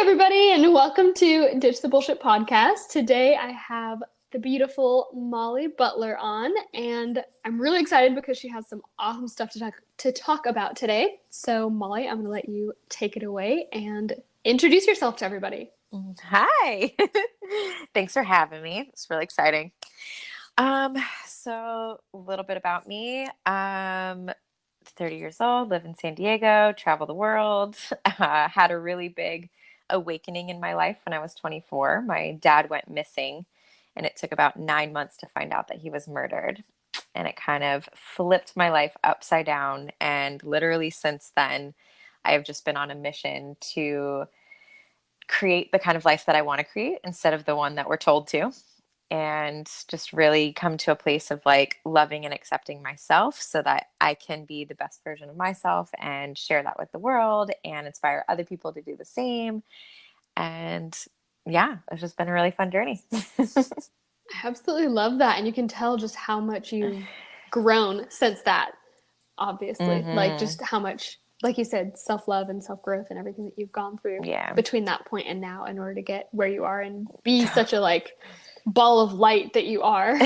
everybody, and welcome to Ditch the Bullshit podcast. Today I have the beautiful Molly Butler on, and I'm really excited because she has some awesome stuff to talk about today. So, Molly, I'm going to let you take it away and introduce yourself to everybody. Hi. Thanks for having me. It's really exciting. So a little bit about me. 30 years old, live in San Diego, travel the world. Had a really big awakening in my life when I was 24. My dad went missing, and it took about 9 months to find out that he was murdered. And it kind of flipped my life upside down. And literally since then, I have just been on a mission to create the kind of life that I want to create instead of the one that we're told to. And just really come to a place of like loving and accepting myself so that I can be the best version of myself and share that with the world and inspire other people to do the same. And yeah, it's just been a really fun journey. I absolutely love that, and you can tell just how much you've grown since that, obviously. Like, Mm-hmm. just how much, like you said, self-love and self-growth and everything that you've gone through Yeah. between that point and now in order to get where you are and be such a ball of light that you are.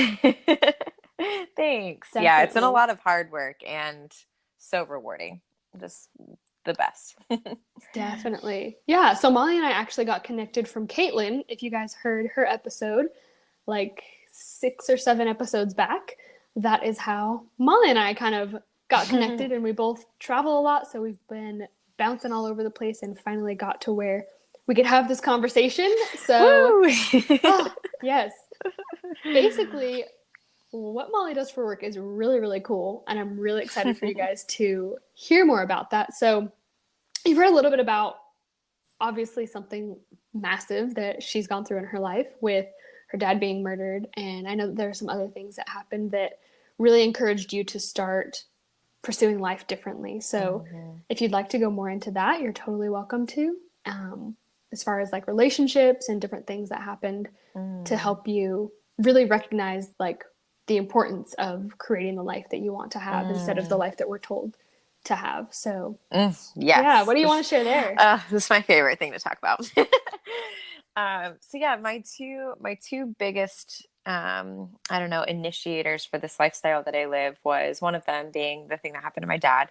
Thanks. Yeah, it's been a Definitely. lot of hard work and so rewarding. Just the best. Definitely. Yeah. So Molly and I actually got connected from Caitlin. If you guys heard her episode, like 6 or 7 episodes back, that is how Molly and I kind of got connected. And we both travel a lot. So we've been bouncing all over the place and finally got to where we could have this conversation. So, Woo! yes. Basically, what Molly does for work is really, really cool. And I'm really excited for you guys to hear more about that. So, you've heard a little bit about obviously something massive that she's gone through in her life with her dad being murdered. And I know that there are some other things that happened that really encouraged you to start pursuing life differently. So Mm-hmm. if you'd like to go more into that, you're totally welcome to. As far as like relationships and different things that happened to Mm. help you really recognize like the importance of creating the life that you want to have instead of the Mm. life that we're told to have. So yeah, what Yes. do you want to share there? This is my favorite thing to talk about. So yeah, my two biggest I don't know, initiators for this lifestyle that I live was one of them being the thing that happened to my dad.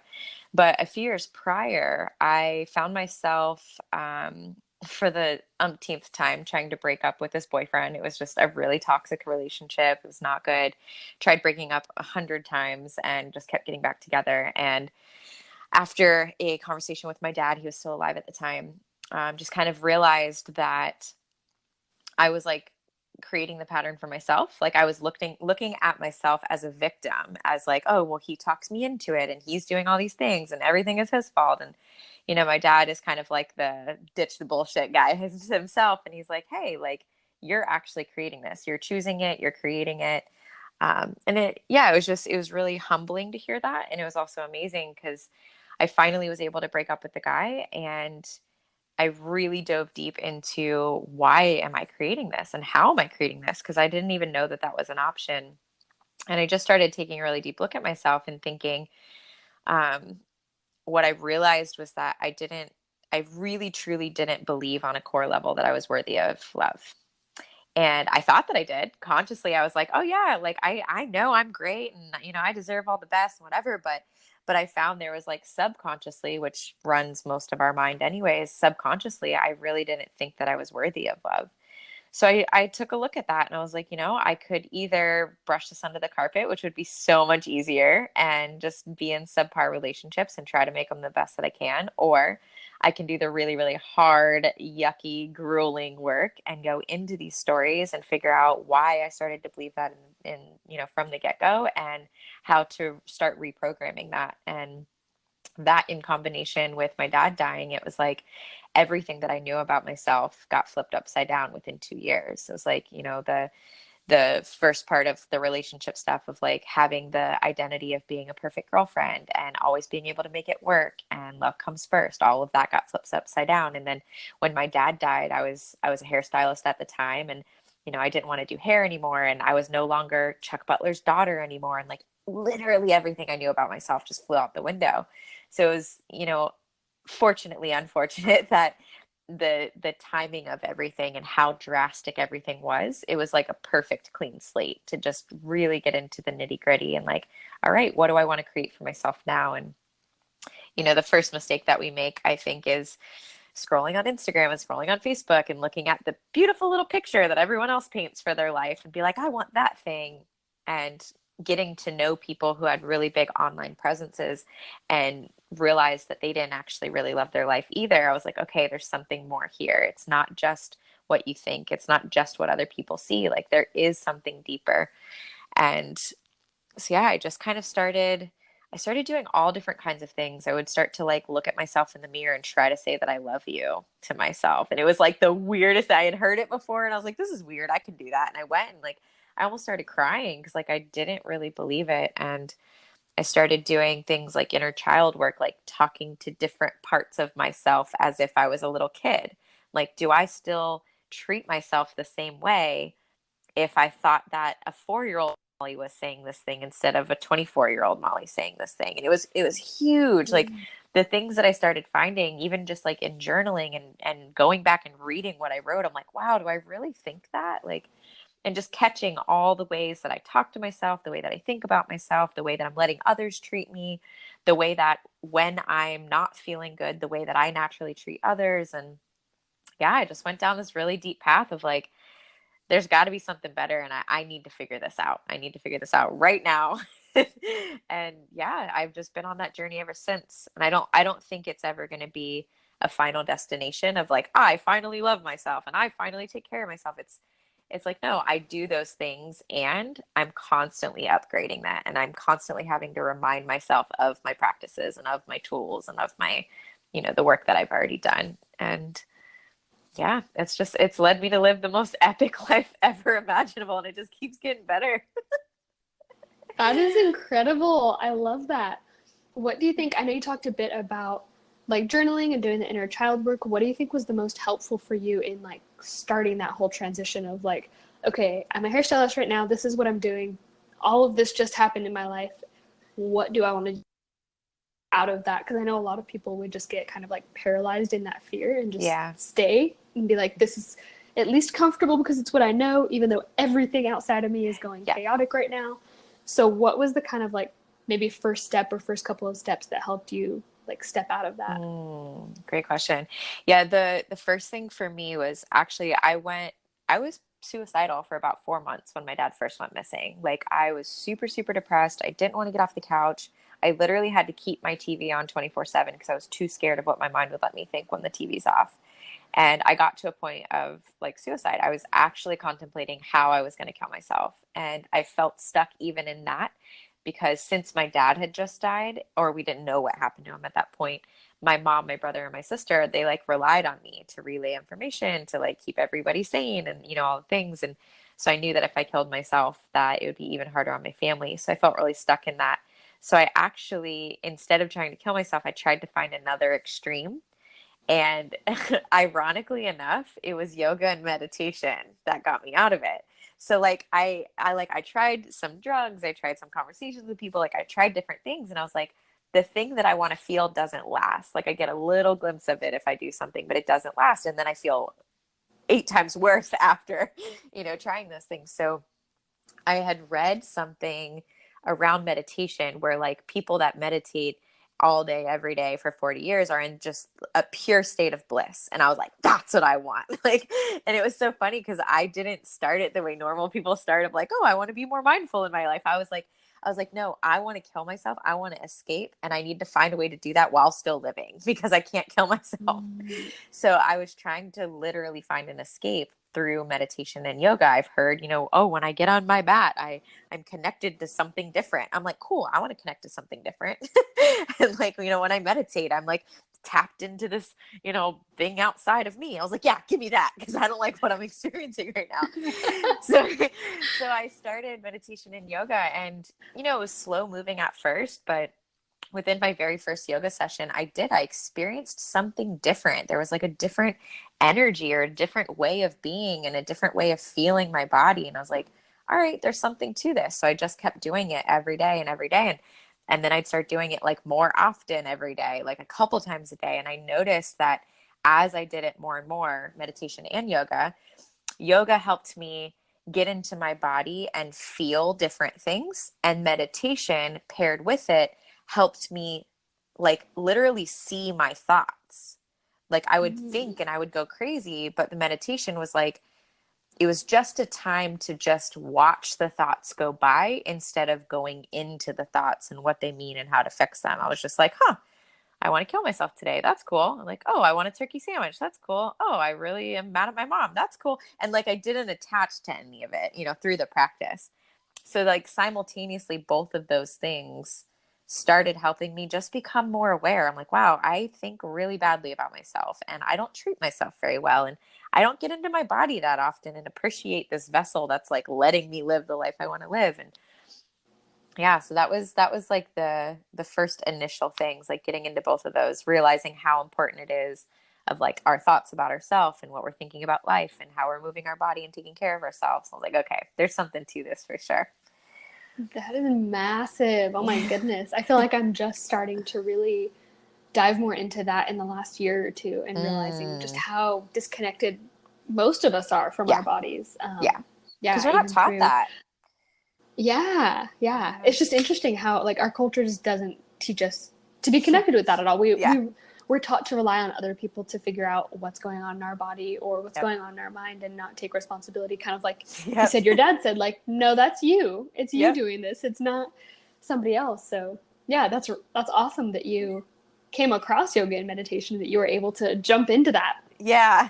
But a few years prior, I found myself for the umpteenth time trying to break up with this boyfriend. It was just a really toxic relationship. It was not good. Tried breaking up 100 times and just kept getting back together. And after a conversation with my dad, he was still alive at the time, just kind of realized that I was like creating the pattern for myself. Like I was looking at myself as a victim, as like, oh, well, he talks me into it and he's doing all these things and everything is his fault. And, my dad is kind of like the ditch the bullshit guy himself. And he's like, hey, like you're actually creating this. You're choosing it. You're creating it. It was really humbling to hear that. And it was also amazing because I finally was able to break up with the guy, and I really dove deep into why am I creating this and how am I creating this? Because I didn't even know that that was an option. And I just started taking a really deep look at myself and thinking, um, what I realized was that I really truly didn't believe on a core level that I was worthy of love. And I thought that I did consciously. I was like, oh yeah, like I know I'm great and I deserve all the best and whatever, but I found there was like subconsciously, which runs most of our mind anyways, subconsciously, I really didn't think that I was worthy of love. So I took a look at that and I was like, I could either brush this under the carpet, which would be so much easier, and just be in subpar relationships and try to make them the best that I can, or I can do the really, really hard, yucky, grueling work and go into these stories and figure out why I started to believe that from the get-go, and how to start reprogramming that. And that, in combination with my dad dying, it was like everything that I knew about myself got flipped upside down within 2 years. So it was like, the first part of the relationship stuff of like having the identity of being a perfect girlfriend and always being able to make it work and love comes first. All of that got flipped upside down. And then when my dad died, I was a hairstylist at the time, and I didn't want to do hair anymore, and I was no longer Chuck Butler's daughter anymore, and like literally everything I knew about myself just flew out the window. So it was, fortunately unfortunate that the timing of everything and how drastic everything was, it was like a perfect clean slate to just really get into the nitty gritty and like, all right, what do I want to create for myself now? And, the first mistake that we make, I think, is scrolling on Instagram and scrolling on Facebook and looking at the beautiful little picture that everyone else paints for their life and be like, I want that thing. And getting to know people who had really big online presences and realized that they didn't actually really love their life either. I was like, okay, there's something more here. It's not just what you think. It's not just what other people see. Like there is something deeper. And so, yeah, I just kind of I started doing all different kinds of things. I would start to like look at myself in the mirror and try to say that I love you to myself. And it was like the weirdest. I had heard it before and I was like, this is weird. I can do that. And I went and like, I almost started crying because like I didn't really believe it. And I started doing things like inner child work, like talking to different parts of myself as if I was a little kid. Like, do I still treat myself the same way if I thought that a 4-year-old Molly was saying this thing instead of a 24-year-old Molly saying this thing? And it was huge. Like the things that I started finding, even just like in journaling and going back and reading what I wrote, I'm like, wow, do I really think that? Like, and just catching all the ways that I talk to myself, the way that I think about myself, the way that I'm letting others treat me, the way that when I'm not feeling good, the way that I naturally treat others. And yeah, I just went down this really deep path of like, there's got to be something better. And I need to figure this out. I need to figure this out right now. And yeah, I've just been on that journey ever since. And I don't think it's ever going to be a final destination of like, I finally love myself and I finally take care of myself. It's like, no, I do those things and I'm constantly upgrading that. And I'm constantly having to remind myself of my practices and of my tools and of my, the work that I've already done. And yeah, it's led me to live the most epic life ever imaginable. And it just keeps getting better. That is incredible. I love that. What do you think? I know you talked a bit about like journaling and doing the inner child work. What do you think was the most helpful for you in like starting that whole transition of like, okay, I'm a hairstylist right now. This is what I'm doing. All of this just happened in my life. What do I want to do out of that? Because I know a lot of people would just get kind of like paralyzed in that fear and just Yeah. stay and be like, this is at least comfortable because it's what I know, even though everything outside of me is going chaotic right now. So what was the kind of like maybe first step or first couple of steps that helped you like step out of that? Great question. Yeah, the first thing for me was actually I was suicidal for about 4 months when my dad first went missing. Like I was super, super depressed. I didn't want to get off the couch. I literally had to keep my TV on 24/7 because I was too scared of what my mind would let me think when the TV's off. And I got to a point of like suicide. I was actually contemplating how I was going to kill myself. And I felt stuck even in that because since my dad had just died, or we didn't know what happened to him at that point, my mom, my brother, and my sister, they like relied on me to relay information, to like keep everybody sane and, all the things. And so I knew that if I killed myself, that it would be even harder on my family. So I felt really stuck in that. So I actually, instead of trying to kill myself, I tried to find another extreme. And ironically enough, it was yoga and meditation that got me out of it. So like I tried some drugs, I tried some conversations with people, like I tried different things and I was like, the thing that I want to feel doesn't last. Like I get a little glimpse of it if I do something, but it doesn't last. And then I feel 8 times worse after, trying those things. So I had read something around meditation where like people that meditate all day, every day for 40 years are in just a pure state of bliss. And I was like, that's what I want. Like, and it was so funny because I didn't start it the way normal people start of like, oh, I want to be more mindful in my life. I was like, no, I want to kill myself. I want to escape. And I need to find a way to do that while still living because I can't kill myself. So I was trying to literally find an escape through meditation and yoga. I've heard, oh, when I get on my mat, I'm connected to something different. I'm like, cool, I want to connect to something different. And like, when I meditate, I'm like tapped into this, thing outside of me. I was like, yeah, give me that because I don't like what I'm experiencing right now. So I started meditation and yoga and, it was slow moving at first, but within my very first yoga session, I experienced something different. There was like a different energy or a different way of being and a different way of feeling my body. And I was like, all right, there's something to this. So I just kept doing it every day and every day. And then I'd start doing it like more often every day, like a couple times a day. And I noticed that as I did it more and more, meditation and yoga helped me get into my body and feel different things. And meditation paired with it helped me like literally see my thoughts. Like I would Mm. think and I would go crazy, but the meditation was like, it was just a time to just watch the thoughts go by instead of going into the thoughts and what they mean and how to fix them. I was just like, huh, I want to kill myself today. That's cool. I'm like, oh, I want a turkey sandwich. That's cool. Oh, I really am mad at my mom. That's cool. And like, I didn't attach to any of it, through the practice. So like simultaneously, both of those things started helping me just become more aware. I'm like, wow, I think really badly about myself and I don't treat myself very well. And I don't get into my body that often and appreciate this vessel that's like letting me live the life I want to live. And yeah, so that was like the first initial things, like getting into both of those, realizing how important it is of like our thoughts about ourselves and what we're thinking about life and how we're moving our body and taking care of ourselves. I was like, okay, there's something to this for sure. That is massive. Oh my goodness. I feel like I'm just starting to really dive more into that in the last year or two and realizing just Mm, how disconnected most of us are from yeah, our bodies. yeah, because Yeah, we're not even taught through, that. yeah, yeah. Yeah. It's just interesting how like our culture just doesn't teach us to be connected with that at all. Yeah. We're taught to rely on other people to figure out what's going on in our body or what's Yep. going on in our mind and not take responsibility. Kind of like you Yep. said, your dad said, like, no, that's you. It's you Yep. doing this. It's not somebody else. So yeah, that's awesome that you came across yoga and meditation, that you were able to jump into that. Yeah.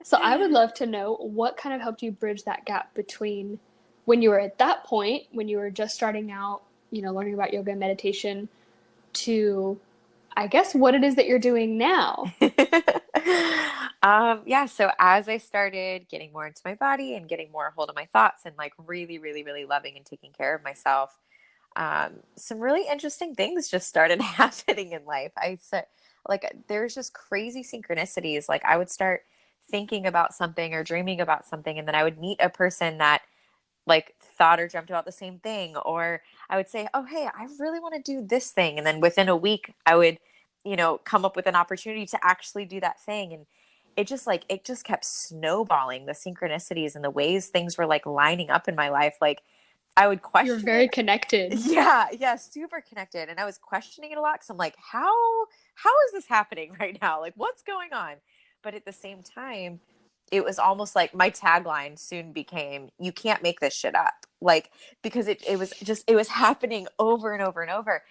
So I would love to know what kind of helped you bridge that gap between when you were at that point, when you were just starting out, learning about yoga and meditation, to, I guess, what it is that you're doing now. Yeah, so as I started getting more into my body and getting more a hold of my thoughts and like really, really, really loving and taking care of myself, some really interesting things just started happening in life. I said, like, there's just crazy synchronicities. Like, I would start thinking about something or dreaming about something, and then I would meet a person that like thought or dreamt about the same thing. Or I would say, oh, hey, I really want to do this thing. And then within a week, I would, come up with an opportunity to actually do that thing. And it just kept snowballing, the synchronicities and the ways things were like lining up in my life. Like I would You're question it. very connected. Yeah, yeah, super connected. And I was questioning it a lot because I'm like, how is this happening right now? Like what's going on? But at the same time, it was almost like my tagline soon became, you can't make this shit up. Like, because it was happening over and over and over.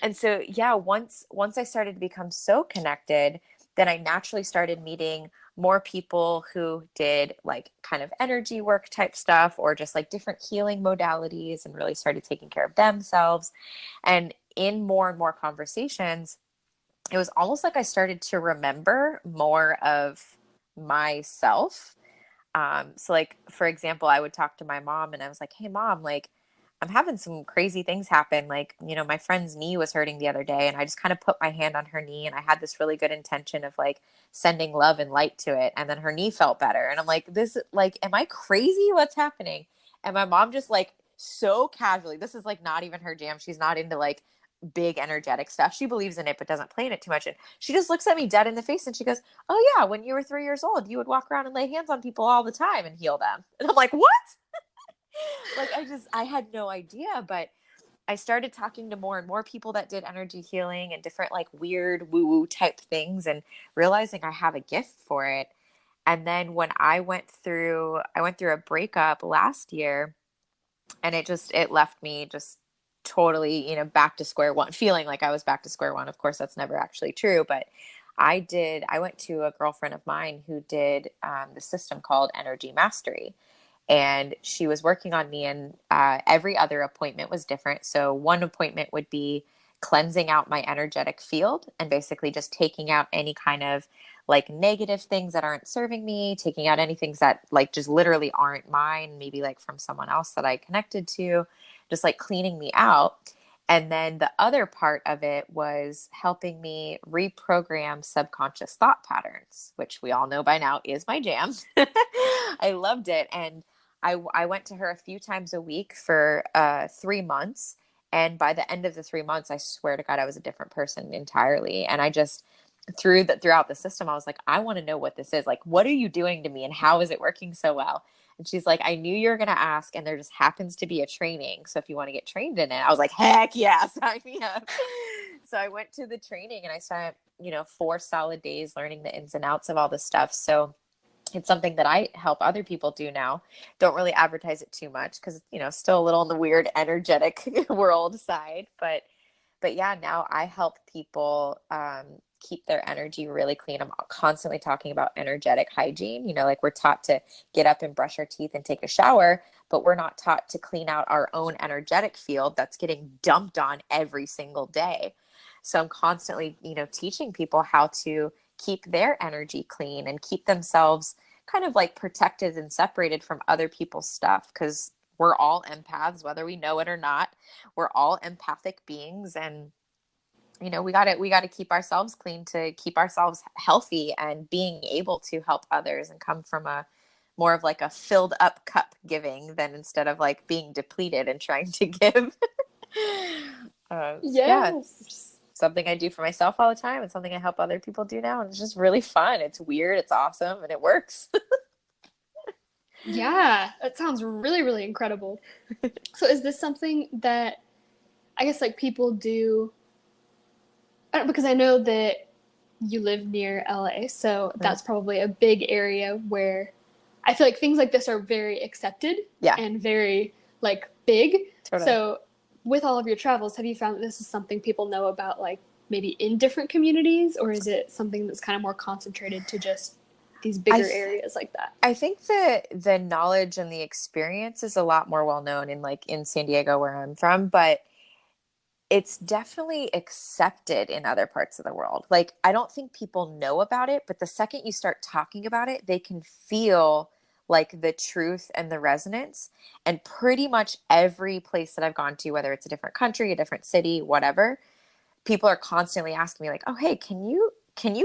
And so, yeah, once I started to become so connected, then I naturally started meeting more people who did like kind of energy work type stuff or just like different healing modalities and really started taking care of themselves. And in more and more conversations, it was almost like I started to remember more of myself. So like for example, I would talk to my mom and I was like, "Hey mom, like I'm having some crazy things happen. Like, my friend's knee was hurting the other day and I just kind of put my hand on her knee and I had this really good intention of like sending love and light to it. And then her knee felt better. And I'm like, this, like, am I crazy? What's happening? And my mom just like so casually, this is like not even her jam. She's not into like big energetic stuff. She believes in it, but doesn't play in it too much. And she just looks at me dead in the face and she goes, oh yeah, when you were 3 years old, you would walk around and lay hands on people all the time and heal them. And I'm like, what? Like I had no idea, but I started talking to more and more people that did energy healing and different like weird woo woo type things and realizing I have a gift for it. And then when I went through a breakup last year and it left me just totally, back to square one, feeling like I was back to square one. Of course, that's never actually true, but I went to a girlfriend of mine who did the system called Energy Mastery and she was working on me and every other appointment was different. So one appointment would be cleansing out my energetic field and basically just taking out any kind of like negative things that aren't serving me, taking out any things that like just literally aren't mine, maybe like from someone else that I connected to, just like cleaning me out. And then the other part of it was helping me reprogram subconscious thought patterns, which we all know by now is my jam. I loved it. And I went to her a few times a week for 3 months. And by the end of the 3 months, I swear to God, I was a different person entirely. And throughout the system, I was like, I want to know what this is. Like, what are you doing to me and how is it working so well? And she's like, I knew you were going to ask, and there just happens to be a training. So if you want to get trained in it, I was like, heck yeah, sign me up. So I went to the training and I spent, 4 solid days learning the ins and outs of all this stuff. So it's something that I help other people do now. Don't really advertise it too much because, still a little on the weird energetic world side. But yeah, now I help people keep their energy really clean. I'm constantly talking about energetic hygiene. Like we're taught to get up and brush our teeth and take a shower, but we're not taught to clean out our own energetic field that's getting dumped on every single day. So I'm constantly, teaching people how to keep their energy clean and keep themselves kind of like protected and separated from other people's stuff, because we're all empaths, whether we know it or not. We're all empathic beings, and we got to keep ourselves clean to keep ourselves healthy and being able to help others and come from a more of like a filled up cup giving than instead of like being depleted and trying to give. Yeah, it's something I do for myself all the time. It's something I help other people do now. And it's just really fun. It's weird. It's awesome. And it works. Yeah, that sounds really, really incredible. So is this something that I guess like people do? Because I know that you live near LA, so that's probably a big area where I feel like things like this are very accepted and very like big. Totally. So with all of your travels, have you found that this is something people know about like maybe in different communities, or is it something that's kind of more concentrated to just these bigger areas like that? I think the knowledge and the experience is a lot more well known in San Diego where I'm from, but it's definitely accepted in other parts of the world. Like, I don't think people know about it, but the second you start talking about it, they can feel like the truth and the resonance. And pretty much every place that I've gone to, whether it's a different country, a different city, whatever, people are constantly asking me like, oh, hey, can you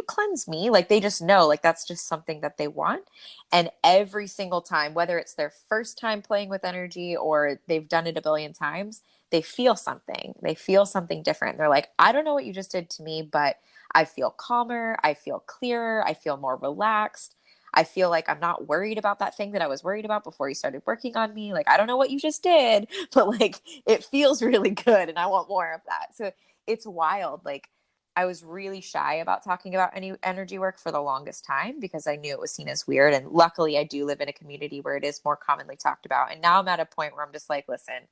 cleanse me? Like, they just know, like, that's just something that they want. And every single time, whether it's their first time playing with energy or they've done it a billion times, they feel something. They feel something different. They're like, I don't know what you just did to me, but I feel calmer. I feel clearer. I feel more relaxed. I feel like I'm not worried about that thing that I was worried about before you started working on me. Like, I don't know what you just did, but like, it feels really good and I want more of that. So it's wild. Like, I was really shy about talking about any energy work for the longest time because I knew it was seen as weird. And luckily I do live in a community where it is more commonly talked about. And now I'm at a point where I'm just like, listen,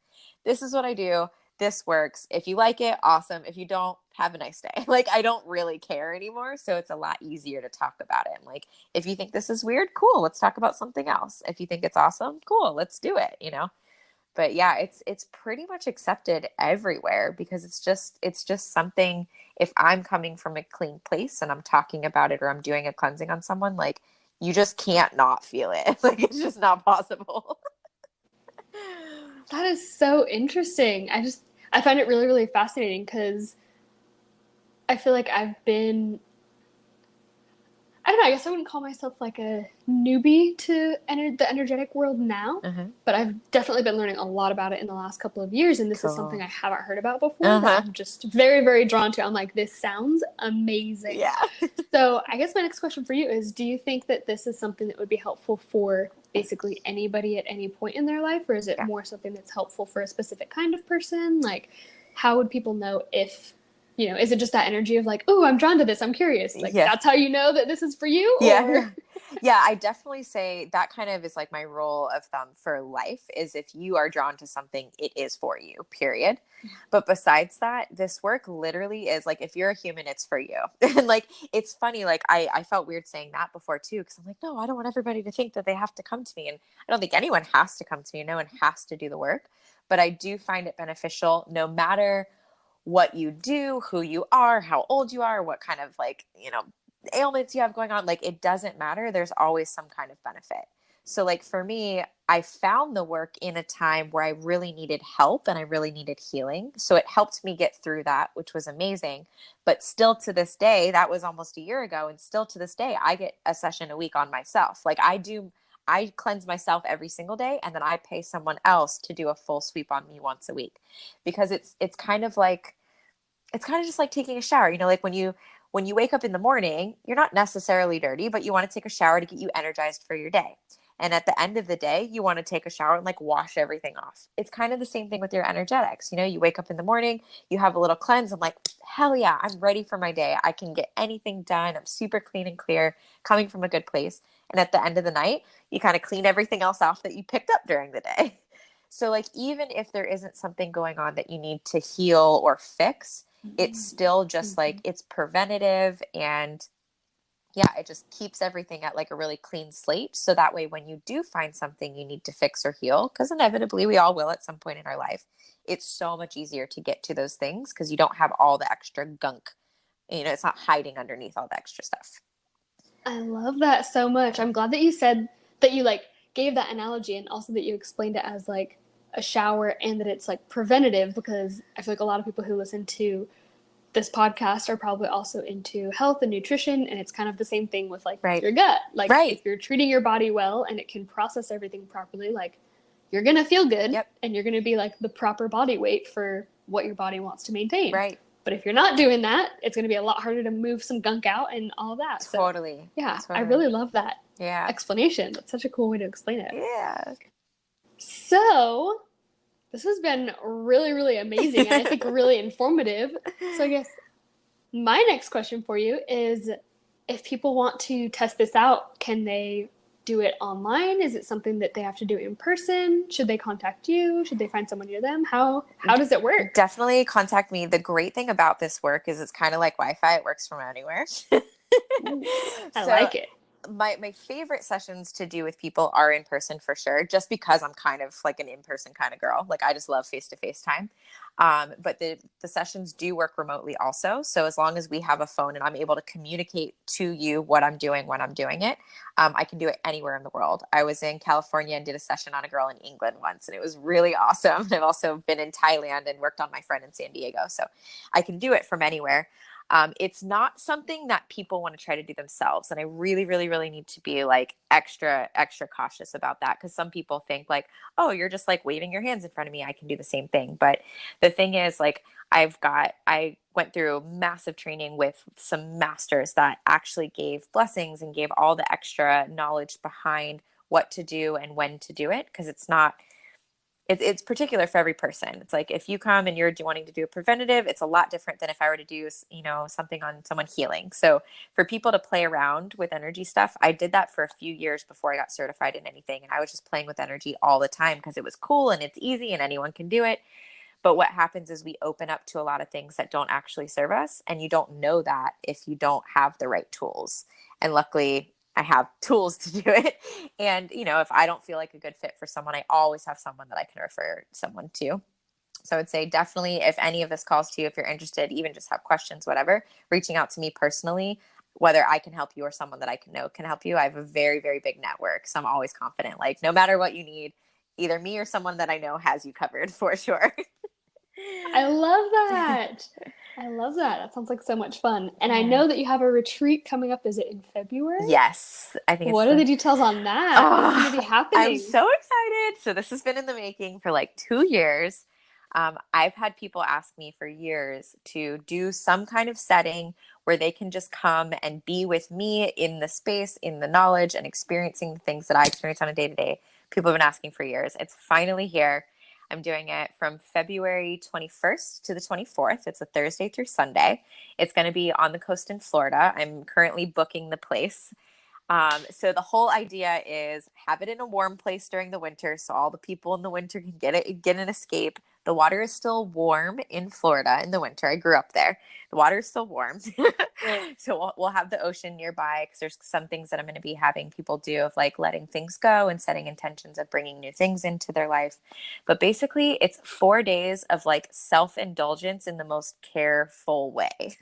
this is what I do. This works. If you like it, awesome. If you don't, have a nice day. Like, I don't really care anymore. So it's a lot easier to talk about it. And like, if you think this is weird, cool, let's talk about something else. If you think it's awesome, cool, let's do it. But yeah, it's pretty much accepted everywhere because it's just something. If I'm coming from a clean place and I'm talking about it or I'm doing a cleansing on someone, like, you just can't not feel it. Like, it's just not possible. That is so interesting. I find it really, really fascinating because I feel like I don't know, I guess I wouldn't call myself like a newbie to the energetic world now, but I've definitely been learning a lot about it in the last couple of years, and this is something I haven't heard about before that I'm just very, very drawn to. I'm like, this sounds amazing. Yeah. So I guess my next question for you is, do you think that this is something that would be helpful for basically anybody at any point in their life, or is it more something that's helpful for a specific kind of person? Like, how would people know if is it just that energy of like, oh, I'm drawn to this, I'm curious. Like, that's how you know that this is for you? Yeah. Yeah, I definitely say that kind of is like my rule of thumb for life is if you are drawn to something, it is for you, period. But besides that, this work literally is like, if you're a human, it's for you. And like, it's funny, like I felt weird saying that before too, because I'm like, no, I don't want everybody to think that they have to come to me. And I don't think anyone has to come to me. No one has to do the work. But I do find it beneficial no matter what you do, who you are, how old you are, what kind of like, ailments you have going on. Like, it doesn't matter. There's always some kind of benefit. So like for me, I found the work in a time where I really needed help and I really needed healing. So it helped me get through that, which was amazing. But still to this day, that was almost a year ago. And still to this day, I get a session a week on myself. Like, I cleanse myself every single day, and then I pay someone else to do a full sweep on me once a week, because it's kind of just like taking a shower. Like when you wake up in the morning, you're not necessarily dirty, but you want to take a shower to get you energized for your day. And at the end of the day, you want to take a shower and like wash everything off. It's kind of the same thing with your energetics. You know, you wake up in the morning, you have a little cleanse. I'm like, hell yeah, I'm ready for my day. I can get anything done. I'm super clean and clear, coming from a good place. And at the end of the night, you kind of clean everything else off that you picked up during the day. So like, even if there isn't something going on that you need to heal or fix, it's still just like, it's preventative, and yeah, it just keeps everything at like a really clean slate. So that way, when you do find something you need to fix or heal, because inevitably we all will at some point in our life, it's so much easier to get to those things because you don't have all the extra gunk. You know, it's not hiding underneath all the extra stuff. I love that so much. I'm glad that you said that you like gave that analogy, and also that you explained it as like a shower, and that it's like preventative, because I feel like a lot of people who listen to this podcast are probably also into health and nutrition, and it's kind of the same thing with like Right. your gut. Like Right. if you're treating your body well and it can process everything properly, like you're gonna feel good. Yep. And you're gonna be like the proper body weight for what your body wants to maintain. Right. But if you're not doing that, it's gonna be a lot harder to move some gunk out and all that. Totally. So yeah, Totally. I really love that Yeah. explanation. That's such a cool way to explain it. Yeah. So this has been really, really amazing, and I think really informative. So I guess my next question for you is, if people want to test this out, can they do it online? Is it something that they have to do in person? Should they contact you? Should they find someone near them? How does it work? Definitely contact me. The great thing about this work is it's kind of like Wi-Fi. It works from anywhere. I like it. My favorite sessions to do with people are in person for sure, just because I'm kind of like an in-person kind of girl. Like I just love face-to-face time. But the sessions do work remotely also. So as long as we have a phone and I'm able to communicate to you what I'm doing when I'm doing it, I can do it anywhere in the world. I was in California and did a session on a girl in England once, and it was really awesome. I've also been in Thailand and worked on my friend in San Diego. So I can do it from anywhere. It's not something that people want to try to do themselves. And I really, really, really need to be like extra cautious about that. Because some people think like, oh, you're just like waving your hands in front of me, I can do the same thing. But the thing is, like, I went through massive training with some masters that actually gave blessings and gave all the extra knowledge behind what to do and when to do it. Because it's particular for every person. It's like if you come and you're wanting to do a preventative, it's a lot different than if I were to do, you know, something on someone healing. So for people to play around with energy stuff, I did that for a few years before I got certified in anything. And I was just playing with energy all the time because it was cool and it's easy and anyone can do it. But what happens is we open up to a lot of things that don't actually serve us. And you don't know that if you don't have the right tools. And luckily, I have tools to do it. And, you know, if I don't feel like a good fit for someone, I always have someone that I can refer someone to. So I would say definitely, if any of this calls to you, if you're interested, even just have questions, whatever, reaching out to me personally, whether I can help you or someone that I can know can help you. I have a very, very big network. So I'm always confident, like no matter what you need, either me or someone that I know has you covered for sure. I love that. I love that. That sounds like so much fun. And I know that you have a retreat coming up. Is it in February? Yes. I think What are the details on that? What's going to be happening? I'm so excited. So this has been in the making for like 2 years. I've had people ask me for years to do some kind of setting where they can just come and be with me in the space, in the knowledge, and experiencing the things that I experience on a day-to-day. People have been asking for years. It's finally here. I'm doing it from February 21st to the 24th. It's a Thursday through Sunday. It's going to be on the coast in Florida. I'm currently booking the place. So the whole idea is have it in a warm place during the winter, so all the people in the winter can get an escape. The water is still warm in Florida in the winter. I grew up there. The water is still warm. So we'll have the ocean nearby, because there's some things that I'm going to be having people do, of like letting things go and setting intentions of bringing new things into their life. But basically it's 4 days of like self-indulgence in the most careful way.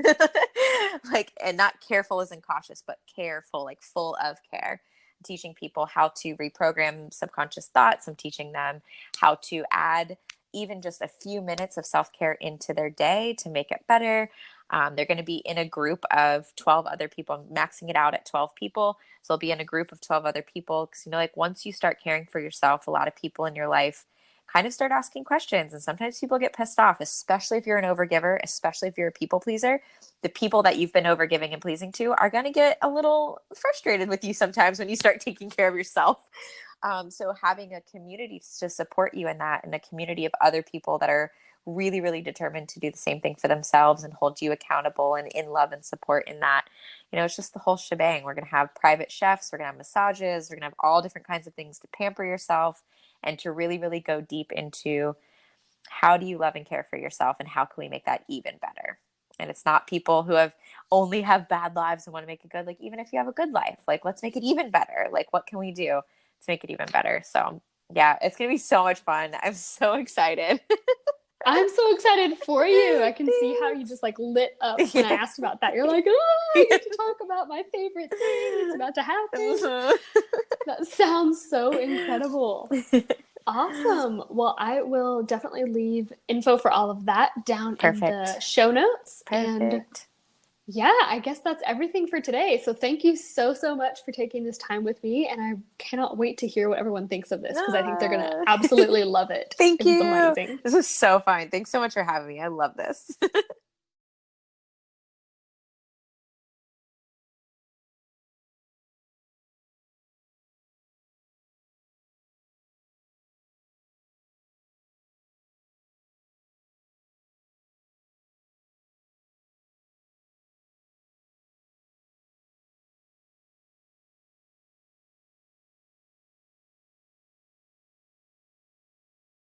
Like, and not careful as in cautious, but careful, like full of care. I'm teaching people how to reprogram subconscious thoughts. I'm teaching them how to add even just a few minutes of self-care into their day to make it better. They're going to be in a group of 12 other people. I'm maxing it out at 12 people. So they'll be in a group of 12 other people. Because, you know, like once you start caring for yourself, a lot of people in your life kind of start asking questions. And sometimes people get pissed off, especially if you're an overgiver, especially if you're a people pleaser. The people that you've been overgiving and pleasing to are going to get a little frustrated with you sometimes when you start taking care of yourself. So having a community to support you in that, and a community of other people that are really, really determined to do the same thing for themselves and hold you accountable and in love and support in that. It's just the whole shebang. We're going to have private chefs. We're going to have massages. We're going to have all different kinds of things to pamper yourself and to really, really go deep into how do you love and care for yourself, and how can we make that even better? And it's not people who only have bad lives and want to make it good. Like, even if you have a good life, like, let's make it even better. Like, what can we do to make it even better? So yeah, it's going to be so much fun. I'm so excited. I'm so excited for you. I can see how you just like lit up when I asked about that. You're like, oh, I get to talk about my favorite thing. It's about to happen. That sounds so incredible. Awesome. Well, I will definitely leave info for all of that down in the show notes. Perfect. And yeah, I guess that's everything for today. So thank you so, so much for taking this time with me. And I cannot wait to hear what everyone thinks of this, because I think they're going to absolutely love it. Thank you. It was amazing. This was so fun. Thanks so much for having me. I love this.